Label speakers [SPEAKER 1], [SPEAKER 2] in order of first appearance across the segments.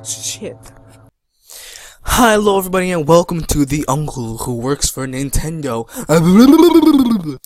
[SPEAKER 1] Shit. Hi, hello everybody, and welcome to the uncle who works for Nintendo.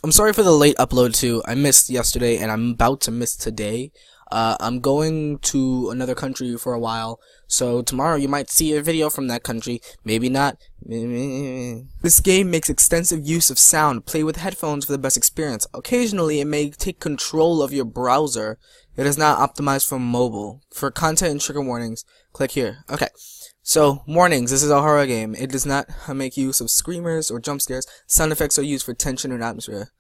[SPEAKER 1] I'm sorry for the late upload too. I missed yesterday and I'm about to miss today. I'm going to another country for a while, so tomorrow you might see a video from that country, maybe not. This game makes extensive use of sound. Play with headphones for the best experience. Occasionally it may take control of your browser. It is not optimized for mobile. For content and trigger warnings, click here. Okay. So, warnings, this is a horror game. It does not make use of screamers or jump scares. Sound effects are used for tension and atmosphere.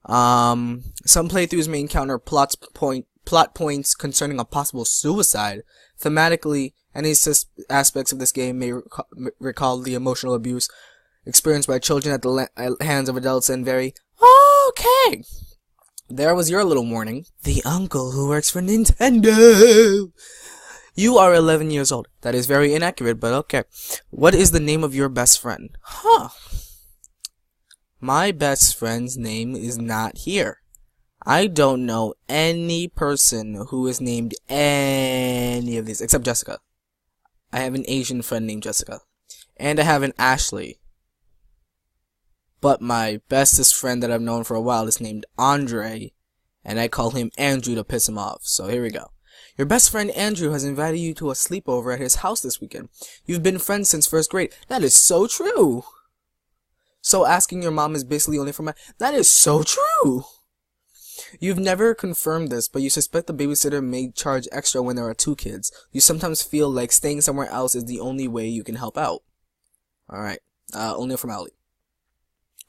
[SPEAKER 1] Some playthroughs may encounter plot points concerning a possible suicide. Thematically, any aspects of this game may recall the emotional abuse experienced by children at the hands of adults and vary. Okay! There was your little warning. The uncle who works for Nintendo! You are 11 years old. That is very inaccurate, but okay. What is the name of your best friend? Huh. My best friend's name is not here. I don't know any person who is named any of these, except Jessica. I have an Asian friend named Jessica. And I have an Ashley. But my bestest friend that I've known for a while is named Andre, and I call him Andrew to piss him off. So here we go. Your best friend Andrew has invited you to a sleepover at his house this weekend. You've been friends since first grade. That is so true. So asking your mom is basically only for my... That is so true. You've never confirmed this, but you suspect the babysitter may charge extra when there are two kids. You sometimes feel like staying somewhere else is the only way you can help out. Alright. Only a formality.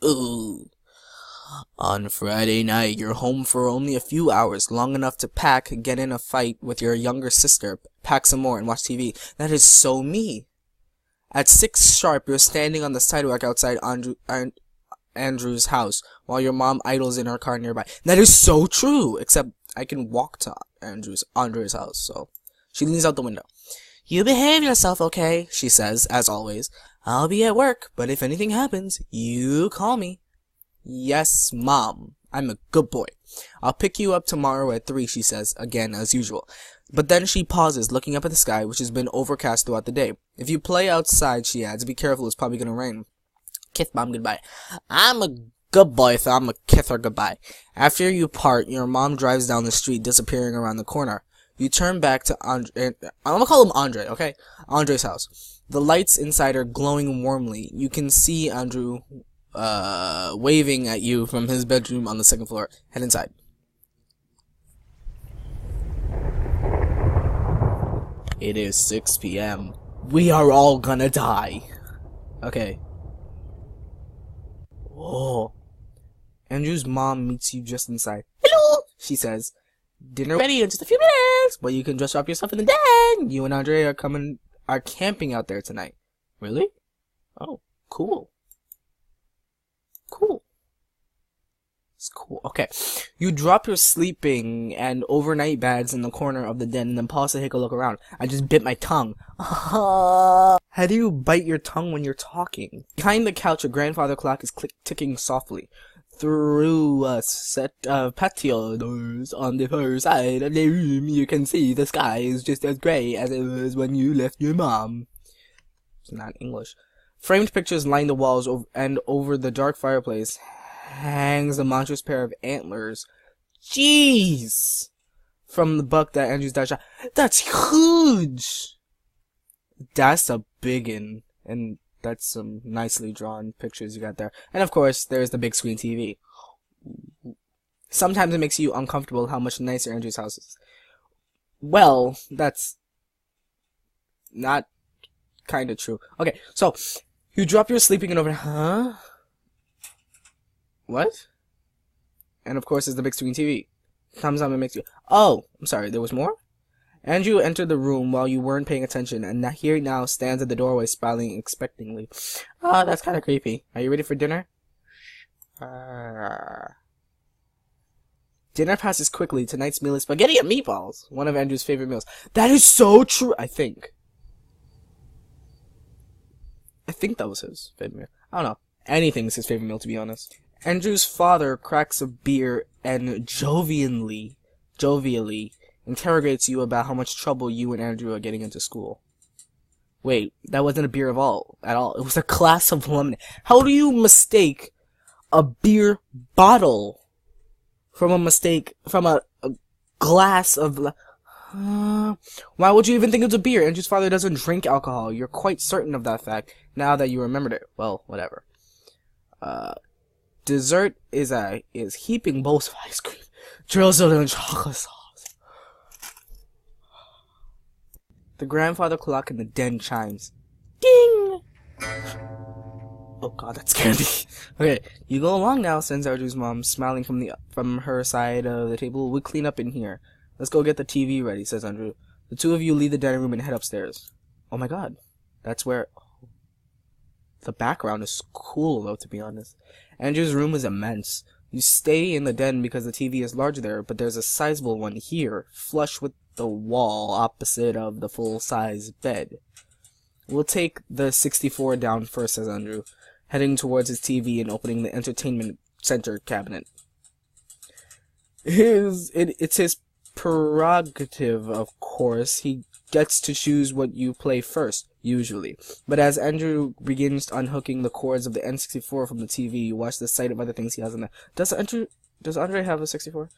[SPEAKER 1] Ooh. On Friday night, you're home for only a few hours, long enough to pack, get in a fight with your younger sister, pack some more, and watch TV. That is so me. At 6 sharp, you're standing on the sidewalk outside Andrew's house, while your mom idles in her car nearby. That is so true, except I can walk to Andre's house, so... She leans out the window. You behave yourself, okay? She says, as always. I'll be at work, but if anything happens, you call me. Yes, Mom. I'm a good boy. I'll pick you up tomorrow at 3, she says, again, as usual. But then she pauses, looking up at the sky, which has been overcast throughout the day. If you play outside, she adds, be careful, it's probably gonna rain. Kiss Mom goodbye. I'm a good boy, so I'm gonna kiss her goodbye. After you part, your mom drives down the street, disappearing around the corner. You turn back to Andre. I'm gonna call him Andre, okay? Andre's house. The lights inside are glowing warmly. You can see Andrew waving at you from his bedroom on the 2nd floor. Head inside. It is 6 p.m. We are all gonna die. Okay. Whoa. Andrew's mom meets you just inside. Hello, she says. Dinner ready in just a few minutes, but you can just drop yourself in the den. You and Andre are camping out there tonight. Really? Oh, cool. Cool. It's cool. Okay. You drop your sleeping and overnight bags in the corner of the den and then pause to take a look around. I just bit my tongue. How do you bite your tongue when you're talking? Behind the couch, a grandfather clock is ticking softly. Through a set of patio doors on the far side of the room, you can see the sky is just as grey as it was when you left your mom. It's not English. Framed pictures line the walls, and over the dark fireplace hangs a monstrous pair of antlers. Jeez! From the buck that Andrew's dad shot. That's huge! That's a biggin'. And that's some nicely drawn pictures you got there. And of course, there's the big screen TV. Sometimes it makes you uncomfortable how much nicer Andrew's house is. Well, that's not kinda true. Okay, so... You drop your sleeping and over... Huh? What? And of course, there's the big screen TV. Thumbs up and makes you... Oh, I'm sorry, there was more? Andrew entered the room while you weren't paying attention, and here now stands at the doorway, smiling expectantly. Oh, that's kind of creepy. Are you ready for dinner? Dinner passes quickly. Tonight's meal is spaghetti and meatballs, one of Andrew's favorite meals. That is so true, I think. I think that was his favorite meal. I don't know. Anything's his favorite meal, to be honest. Andrew's father cracks a beer and jovially interrogates you about how much trouble you and Andrew are getting into school. Wait, that wasn't a beer at all. It was a glass of lemonade. How do you mistake a beer bottle from a glass of why would you even think it's a beer? Andrew's father doesn't drink alcohol. You're quite certain of that fact now that you remembered it. Well, whatever. Dessert is heaping bowls of ice cream, drizzled in chocolate sauce. The grandfather clock in the den chimes. Ding! Oh god, that scared me. Okay, you go along now, says Andrew's mom, smiling from her side of the table. We'll clean up in here. Let's go get the TV ready, says Andrew. The two of you leave the dining room and head upstairs. Oh my god, that's where... The background is cool, though, to be honest. Andrew's room is immense. You stay in the den because the TV is large there, but there's a sizable one here, flush with the wall opposite of the full-size bed. We'll take the 64 down first, says Andrew, heading towards his TV and opening the entertainment center cabinet. It's his prerogative, of course. He gets to choose what you play first, usually. But as Andrew begins unhooking the cords of the N64 from the TV, you watch the sight of other things he has in there. Does Andre have a 64?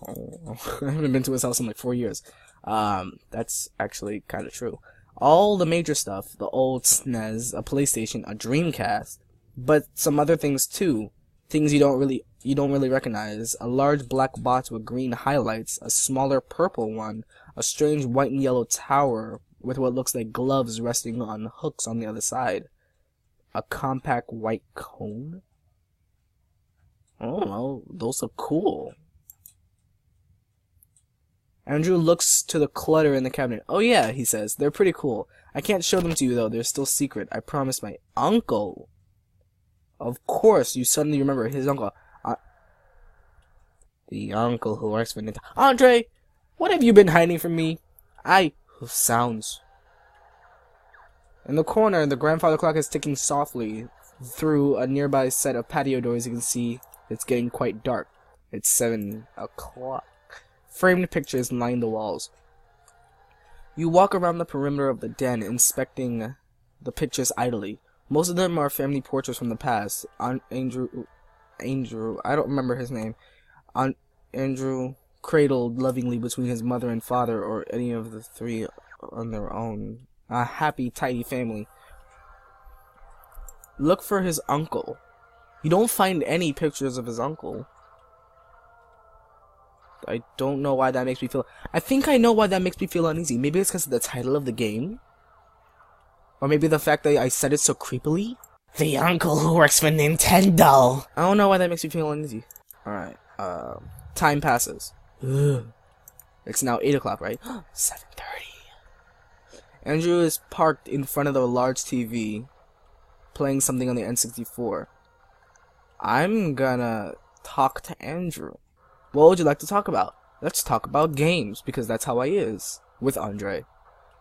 [SPEAKER 1] Oh, I haven't been to his house in like 4 years. That's actually kind of true. All the major stuff, the old SNES, a PlayStation, a Dreamcast, but some other things too. Things you don't really recognize. A large black box with green highlights, a smaller purple one, a strange white and yellow tower with what looks like gloves resting on hooks on the other side. A compact white cone? Oh no, those are cool. Andrew looks to the clutter in the cabinet. Oh yeah, he says, they're pretty cool. I can't show them to you though, they're still secret. I promised my uncle. Of course, you suddenly remember his uncle. The uncle who works for Nintendo. Andre, what have you been hiding from me? Sounds. In the corner, the grandfather clock is ticking softly. Through a nearby set of patio doors, you can see it's getting quite dark. It's 7 o'clock. Framed pictures line the walls. You walk around the perimeter of the den, inspecting the pictures idly. Most of them are family portraits from the past. Andrew, I don't remember his name. Andrew cradled lovingly between his mother and father, or any of the three on their own. A happy, tidy family. Look for his uncle. You don't find any pictures of his uncle. I don't know why that makes me feel... I think I know why that makes me feel uneasy. Maybe it's because of the title of the game? Or maybe the fact that I said it so creepily? The uncle who works for Nintendo! I don't know why that makes me feel uneasy. Alright, time passes. Ugh. It's now 8 o'clock, right? 7:30. Andrew is parked in front of the large TV, playing something on the N64. I'm gonna talk to Andrew. What would you like to talk about? Let's talk about games, because that's how I is with Andre.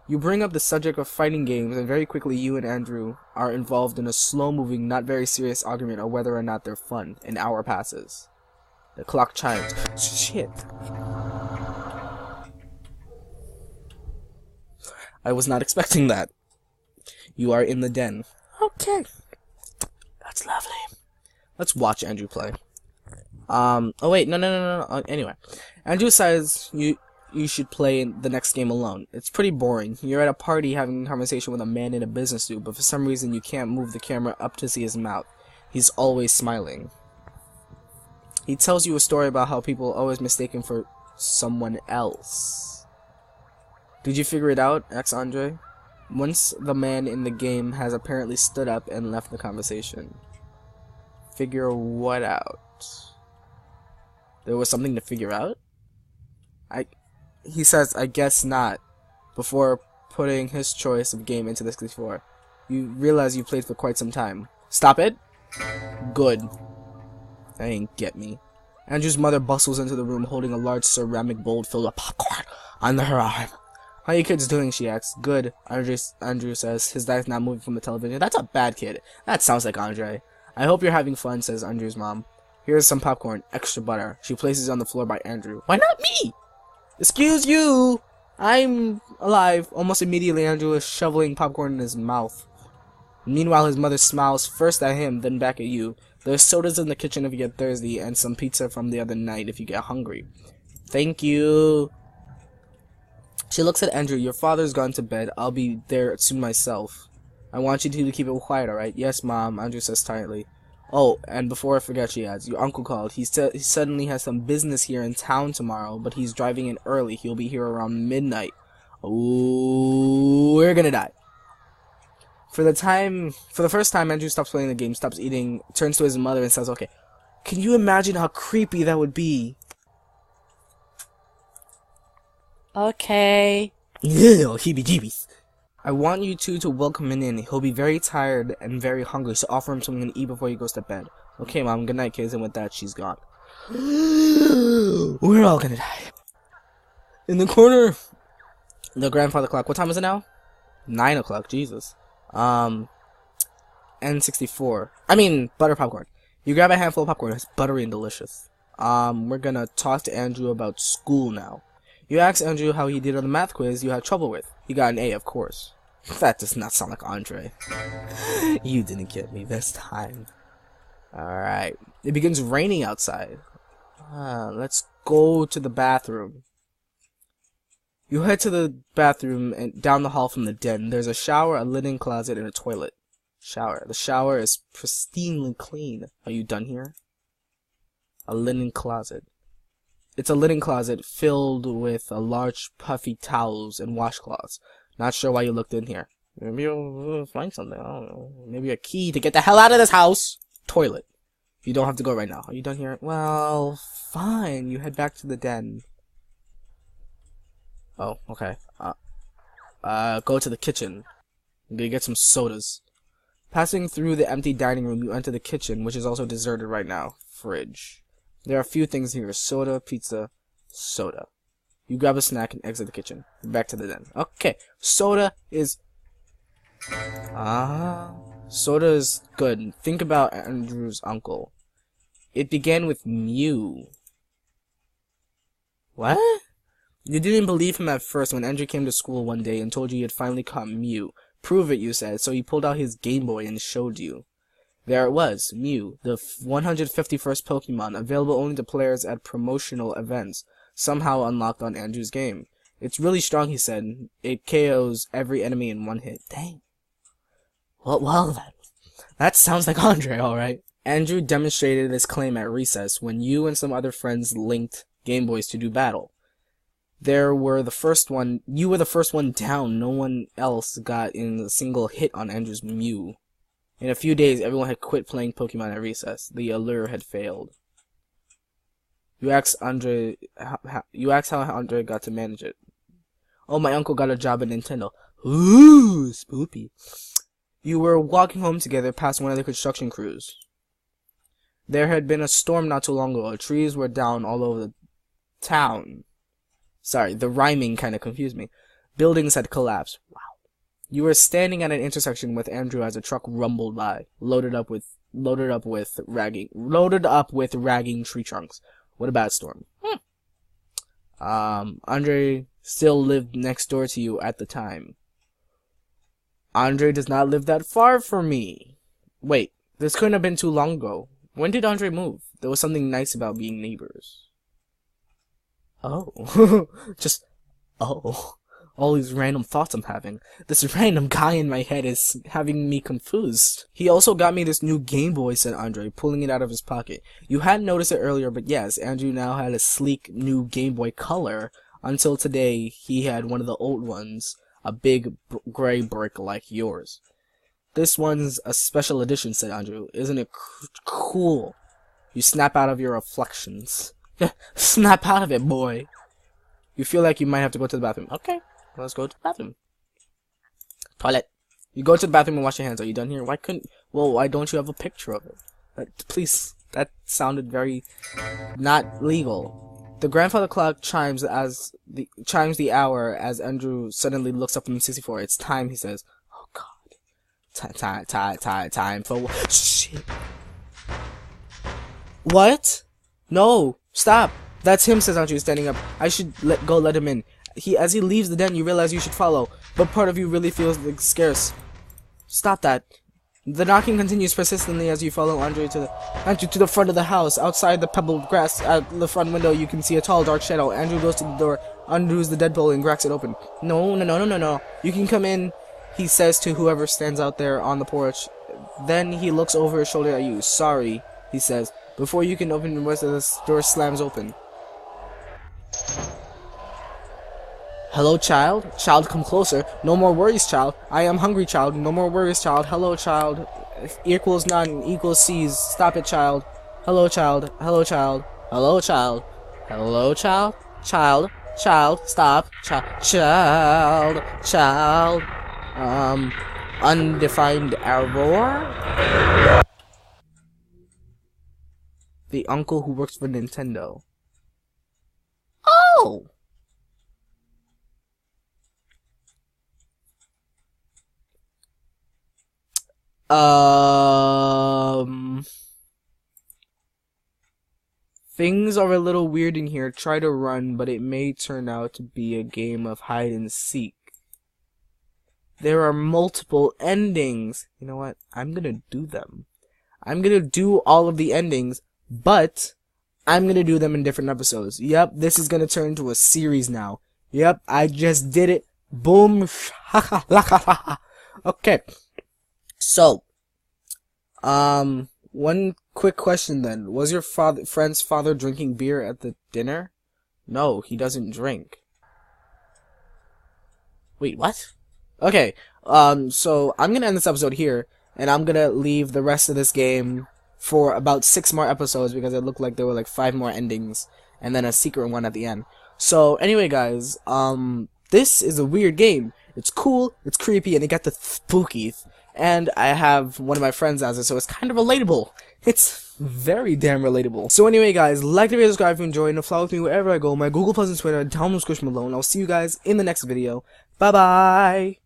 [SPEAKER 1] You bring up the subject of fighting games, and very quickly you and Andrew are involved in a slow-moving, not very serious argument of whether or not they're fun. An hour passes. The clock chimes. Shit. I was not expecting that. You are in the den. Okay. That's lovely. Let's watch Andrew play. Oh wait, no. Anyway, Andrew says you should play the next game alone. It's pretty boring. You're at a party having a conversation with a man in a business suit, but for some reason you can't move the camera up to see his mouth. He's always smiling. He tells you a story about how people always mistake him for someone else. Did you figure it out? Asks Andre. Once the man in the game has apparently stood up and left the conversation. Figure what out? There was something to figure out? He says, I guess not, before putting his choice of game into the 64. You realize you played for quite some time. Stop it? Good. That ain't get me. Andrew's mother bustles into the room holding a large ceramic bowl filled with popcorn under her arm. How you kids doing? She asks. Good, Andrew says, his eyes not moving from the television. That's a bad kid. That sounds like Andre. I hope you're having fun, says Andrew's mom. Here's some popcorn, extra butter. She places it on the floor by Andrew. Why not me? Excuse you! I'm alive. Almost immediately, Andrew is shoveling popcorn in his mouth. Meanwhile, his mother smiles first at him, then back at you. There's sodas in the kitchen if you get thirsty, and some pizza from the other night if you get hungry. Thank you. She looks at Andrew. Your father's gone to bed. I'll be there soon myself. I want you to keep it quiet, alright? Yes, Mom, Andrew says tiredly. Oh, and before I forget, she adds, your uncle called. He suddenly has some business here in town tomorrow, but he's driving in early. He'll be here around midnight. Ooh, we're gonna die. For the first time, Andrew stops playing the game, stops eating, turns to his mother and says, okay, can you imagine how creepy that would be? Okay. Ew, heebie-jeebies. I want you two to welcome him in. He'll be very tired and very hungry, so offer him something to eat before he goes to bed. Okay, Mom, good night, kids, and with that, she's gone. We're all gonna die. In the corner, the grandfather clock. What time is it now? 9 o'clock, Jesus. N64. I mean, butter popcorn. You grab a handful of popcorn. It's buttery and delicious. We're gonna talk to Andrew about school now. You ask Andrew how he did on the math quiz you had trouble with. He got an A, of course. That does not sound like Andre. You didn't get me this time. Alright. It begins raining outside. Let's go to the bathroom. You head to the bathroom and down the hall from the den. There's a shower, a linen closet, and a toilet. The shower is pristinely clean. Are you done here? A linen closet. It's a linen closet filled with a large puffy towels and washcloths. Not sure why you looked in here. Maybe you'll find something. I don't know. Maybe a key to get the hell out of this house. Toilet. You don't have to go right now. Are you done here? Well, fine. You head back to the den. Oh, okay. Go to the kitchen. I'm gonna get some sodas. Passing through the empty dining room, you enter the kitchen, which is also deserted right now. Fridge. There are a few things here. Soda, pizza, soda. You grab a snack and exit the kitchen. Back to the den. Okay. Soda is good. Think about Andrew's uncle. It began with Mew. What? You didn't believe him at first when Andrew came to school one day and told you he had finally caught Mew. Prove it, you said, so he pulled out his Game Boy and showed you. There it was, Mew, the 151st Pokemon, available only to players at promotional events, somehow unlocked on Andrew's game. It's really strong, he said. It KOs every enemy in one hit. Dang. Well, that sounds like Andre, alright. Andrew demonstrated his claim at recess when you and some other friends linked Game Boys to do battle. You were the first one down. No one else got in a single hit on Andrew's Mew. In a few days, everyone had quit playing Pokemon at recess. The allure had failed. You asked how Andre got to manage it. Oh, my uncle got a job at Nintendo. Ooh, spoopy. You were walking home together past one of the construction crews. There had been a storm not too long ago. Trees were down all over the town. Sorry, the rhyming kind of confused me. Buildings had collapsed. Wow. You were standing at an intersection with Andrew as a truck rumbled by, loaded up with ragging tree trunks. What a bad storm. Andre still lived next door to you at the time. Andre does not live that far from me. Wait, this couldn't have been too long ago. When did Andre move? There was something nice about being neighbors. Oh. All these random thoughts I'm having. This random guy in my head is having me confused. He also got me this new Game Boy, said Andre, pulling it out of his pocket. You hadn't noticed it earlier, but yes, Andrew now had a sleek new Game Boy Color. Until today, he had one of the old ones, a big gray brick like yours. This one's a special edition, said Andrew. Isn't it cool? You snap out of your reflections. Snap out of it, boy. You feel like you might have to go to the bathroom. Okay. Let's go to the bathroom. Toilet. You go to the bathroom and wash your hands. Are you done here? Why don't you have a picture of it? Please. That sounded very not legal. The grandfather clock chimes the hour as Andrew suddenly looks up from 64. It's time, he says. Oh God. Time for what? Shit. What? No. Stop. That's him, says Andrew, standing up. I should let him in. as he leaves the den, you realize you should follow, but part of you really feels like scarce. Stop that. The knocking continues persistently as you follow Andre to the front of the house. Outside the pebbled grass at the front window, you can see a tall, dark shadow. Andrew goes to the door, undoes the deadbolt, and cracks it open. No. You can come in, he says to whoever stands out there on the porch. Then he looks over his shoulder at you. Sorry, he says. Before you can open the door slams open. Hello, child? Child, come closer. No more worries, child. I am hungry, child. No more worries, child. Hello, child. Equals none, equals C's. Stop it, child. Hello, child. Hello, child. Hello, child. Hello, child. Child. Child. Stop. Child. Undefined error? The uncle who works for Nintendo. Oh! Things are a little weird in here. Try to run, but it may turn out to be a game of hide and seek. There are multiple endings. You know what? I'm gonna do them. I'm gonna do all of the endings, but I'm gonna do them in different episodes. Yep, this is gonna turn into a series now. Yep, I just did it. Boom. Okay. So, one quick question then. Was your friend's father drinking beer at the dinner? No, he doesn't drink. Wait, what? Okay, so I'm gonna end this episode here, and I'm gonna leave the rest of this game for about 6 more episodes, because it looked like there were like 5 more endings, and then a secret one at the end. So, anyway guys, this is a weird game. It's cool, it's creepy, and it got the spookies. And I have one of my friends as it, so it's kind of relatable. It's very damn relatable. So anyway guys, like the video, subscribe if you enjoyed, and follow with me wherever I go. My Google Plus and Twitter, down in the description below, and I'll see you guys in the next video. Bye bye!